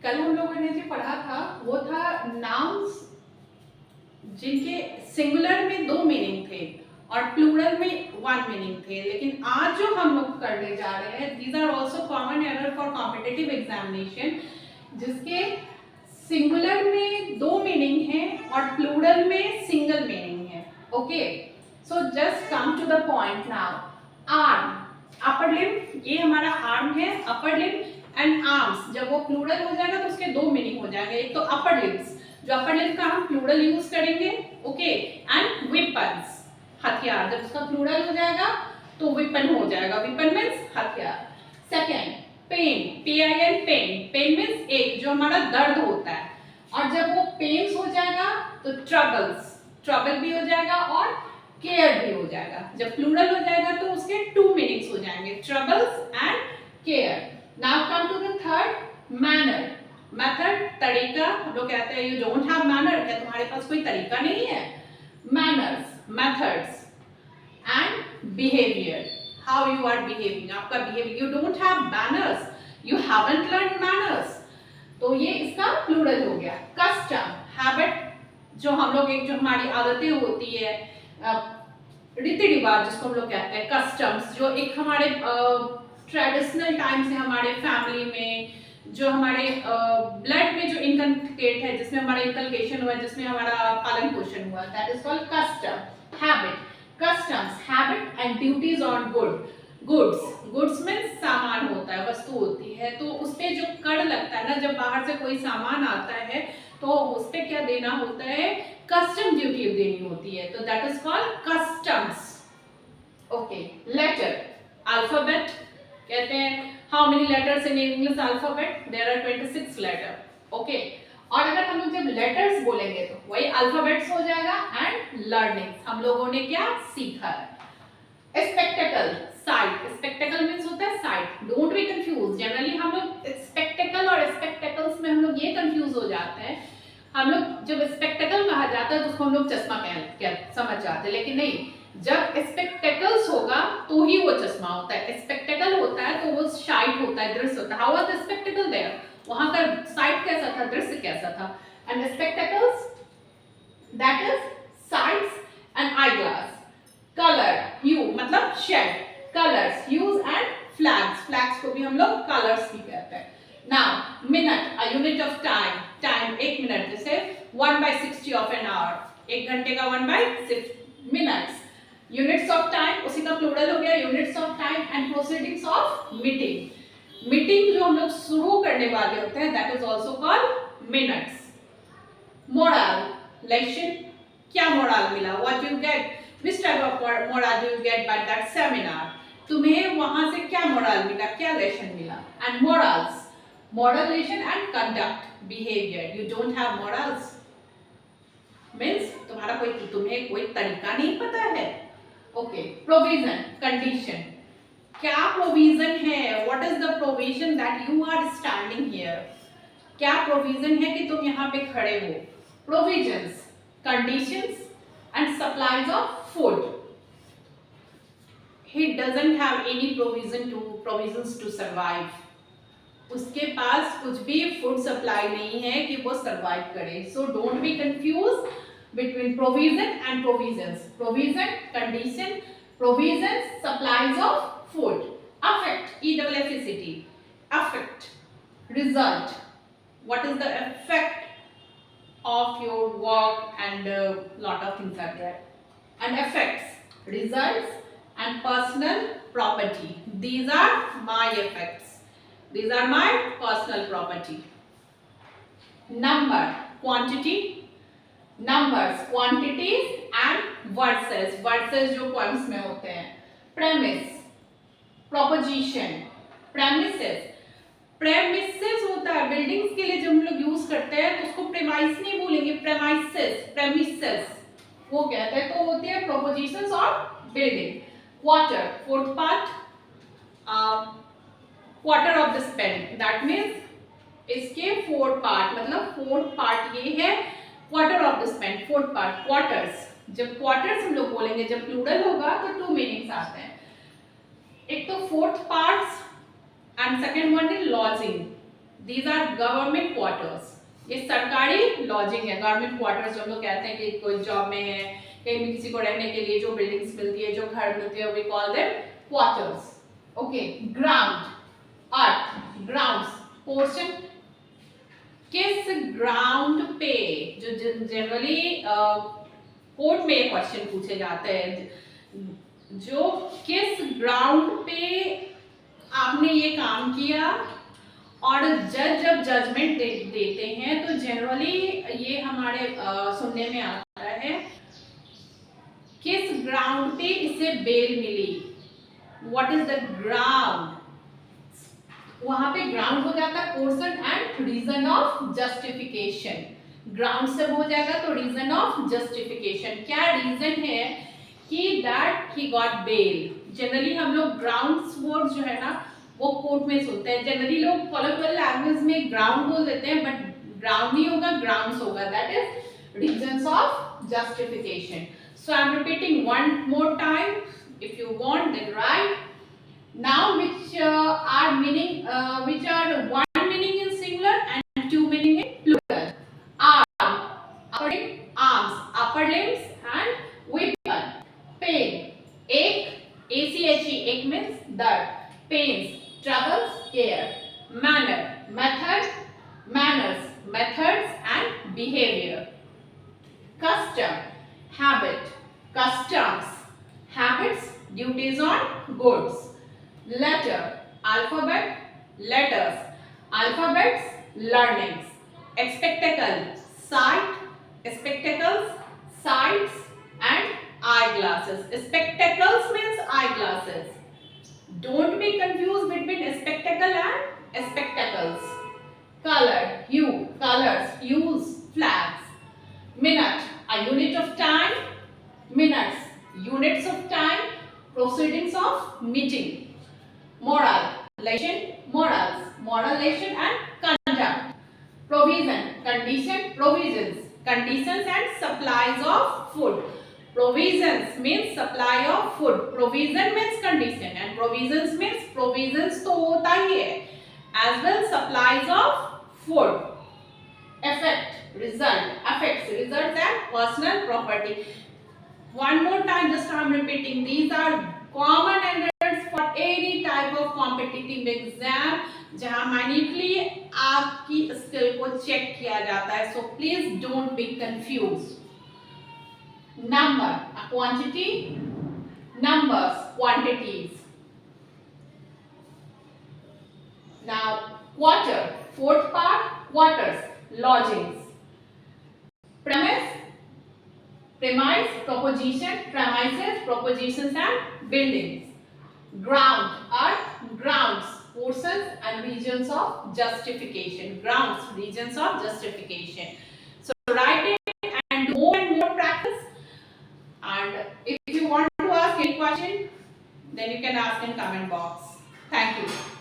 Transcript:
कल हम लोगों ने जो पढ़ा था वो था नाउन्स जिनके सिंगुलर में 2 मीनिंग थे और प्लूरल में 1 मीनिंग थे। लेकिन आज जो हम लोग करने जा रहे हैं, these are also common error for competitive examination, जिसके सिंगुलर में 2 मीनिंग है और प्लूरल में सिंगल मीनिंग है। Okay, so just come to the point now. Arm, upper limb, ये हमारा आर्म है, अपर लिम्ब एंड आर्म्स। जब वो प्लूरल हो जाएगा तो उसके 2 मीनिंग हो जाएंगे। एक तो अपर लिम्ब्स, जो अपर लिम्ब का हम प्लूरल यूज करेंगे, ओके, एंड वेपन्स, हथियार। जब उसका प्लूरल हो जाएगा तो वेपन हो जाएगा, वेपन मींस हथियार। Second, pain, PAIN, pain, pain means एक जो हमारा दर्द होता है, और जब वो पेन्स हो जाएगा तो ट्रबल्स, ट्रबल भी हो जाएगा और केयर भी हो जाएगा। जब प्लूरल हो जाएगा तो उसके 2 मीनिंग्स हो जाएंगे, troubles and care. Now come to the third, manner, method, तरीका। हम लोग कहते हैं यू डोंट हैव मैनर, क्या तुम्हारे पास कोई तरीका नहीं है? Manners, methods and behaviour, how you are behaving, आपका behaviour. You don't have manners, you haven't learn manners, तो ये इसका प्लूरल हो गया। कस्टम, हैबिट, जो हम लोग एक जो हमारी आदतें होती है, रीति रिवाज जिसको हम लोग कहते हैं, कस्टम्स, जो एक हमारे ट्रेडिशनल टाइम से हमारे फैमिली में, जो हमारे ब्लड में जो इनकलकेट है, जिसमें हमारा इनकलकेशन हुआ है, जिसमें हमारा पालन पोषण हुआ, that is called custom. Habit, customs, habit and duties on goods, goods में सामान होता है, वस्तु होती है, तो उस पे जो कर लगता है ना, जब बाहर से कोई सामान आता है तो उस पे क्या देना होता है? कस्टम ड्यूटी देनी होती है, तो that is called customs. Okay, letter, alphabet कहते हैं, how many letters in English alphabet? There are 26 letter. Okay, और अगर हम लोग जब लेटर्स बोलेंगे तो वही अल्फाबेट्स हो जाएगा एंड लर्निंग, हम लोगों ने क्या सीखा है। स्पेक्टेकल, साइट, स्पेक्टेकल मींस होता है site, don't be confuse. Generally हम लोग स्पेक्टेकल और स्पेक्टेकल्स में हम लोग ये कंफ्यूज हो जाते हैं। हम लोग जब स्पेक्टेकल कहा जाता है तो उसको हम लोग चश्मा क्या समझ जाते हैं, लेकिन नहीं, जब स्पेक्टेकल्स होगा तो ही वो चश्मा होता है। स्पेक्टेकल होता है तो वो साइट होता है, दृश्य होता है। How was the spectacle there? वहां का साइट कैसा था, दृश्य कैसा था? And spectacles, that is sights and eye glass. Colour, hue मतलब shade, colours, hues and flags, flags को भी हम लोग कलर्स भी कहते हैं। Now minute, a unit of time, time एक मिनट, जैसे 1/60 ऑफ एन आवर, एक घंटे का 1/6 मिनट्स। यूनिट्स ऑफ टाइम, उसी का प्लूरल हो गया units of time. And proceedings of meeting, meeting जो हम लोग शुरू करने वाले होते हैं, that is also called minutes. Moral, lesson, क्या मोरल मिला? What you get, which type of moral do you get by that seminar? तुम्हें वहां से क्या मोरल मिला, क्या लेसन मिला? And morals, moral lesson and conduct, behavior. You don't have morals means तुम्हारा कोई, तुम्हें कोई तरीका नहीं पता है। ओके, प्रोविजन, कंडीशन, क्या प्रोविजन है? What is the provision that you are standing here? क्या प्रोविजन है कि तुम यहाँ पे खड़े हो? Provisions, conditions and supplies of food. He doesn't have any provisions to survive. उसके पास कुछ भी फूड सप्लाई नहीं है कि वो सरवाइव करे। So don't be confused between provision and provisions. Provision, condition, provisions, supplies of food. Affect, E-double-F-E-C-T, affect, result. What is the effect of your work? And lot of things are there. And effects, results and personal property. These are my effects, these are my personal property. Number, quantity, numbers, quantities and verses, verses जो points में होते हैं। premise, proposition, premises, premises होता है buildings के लिए, जब हम लोग यूज करते हैं तो उसको प्रेमाइस नहीं बोलेंगे, प्रेमाइसेस, प्रेमिसेस वो कहते हैं, तो होती है प्रोपोजिशंस और building. Quarter, fourth part, quarter of the Spain, that means इसके 4 पार्ट, मतलब 4 पार्ट ये है quarter of the Spain, 4 part, quarters. जब क्वार्टर्स हम लोग बोलेंगे, जब प्लूरल होगा तो 2 मीनिंग्स आते हैं, एक तो 4th parts and second one is lodging, These are government quarters. ये सरकारी लॉजिंग है, गवर्नमेंट क्वार्टर्स जो हम लोग कहते हैं कि कोई जॉब में है, कहीं भी किसी को रहने के लिए जो बिल्डिंग्स मिलती है, जो घर मिलती है, we call them quarters. Okay. Ground, earth, grounds, portion. किस ग्राउंड पे, जो जनरली कोर्ट में ये क्वेश्चन पूछे जाते हैं, जो किस ग्राउंड पे आपने ये काम किया, और जज जब जजमेंट देते हैं तो जनरली ये हमारे सुनने में आता है किस ग्राउंड पे इसे बेल मिली, व्हाट इज द ग्राउंड. वहां पे ग्राउंड हो जाता है portion and reason of justification. Ground से हो जाएगा तो रीजन ऑफ जस्टिफिकेशन. क्या रीजन है कि that he got bail. Generally हम लोग ग्राउंड्स वर्ड जो है ना वो कोर्ट में सुनते हैं. जनरली लोग कॉलोक्वियल लैंग्वेज में ग्राउंड बोल देते हैं, बट ग्राउंड नहीं होगा, ग्राउंड्स होगा. That is reasons of justification. So I am repeating one more time. If you want then write. Now which are meaning which are one meaning in singular and two meaning in plural. Arm, upper limb, arms, upper limbs and weapon. Pain, ache, ache, ache means dard. Pains, troubles, care. Manner, method, manners, methods and behavior. Custom, habit, customs, habits, duties on goods. Letter, alphabet, letters, alphabets, learnings. Spectacle, sight, spectacles, sights and eyeglasses. Spectacles means eyeglasses. Don't be confused between spectacle and spectacles. Color, hue, colors, hues, flags. Minute, a unit of time. Minutes, units of time. Proceedings of meeting. Moral, lesson, morals, moral lesson and conduct. Provision, condition, provisions, conditions and supplies of food. Provisions means supply of food. Provision means condition and provisions means provisions तो होता ही है. As well supplies of food. Effect, result, affects, results and personal property. One more time, just I'm repeating. These are common errors for any type of competitive exam जहाँ minutely आपकी skill को check किया जाता है. So please don't be confused. Number, a quantity, numbers, quantities. Now quarter, fourth part, quarters, lodgings. Premise, premise, proposition, premises, propositions and buildings. Ground, earth, grounds, portions and regions of justification. Grounds, regions of justification. So write it and do more and more practice. And if you want to ask any question, then you can ask in comment box. Thank you.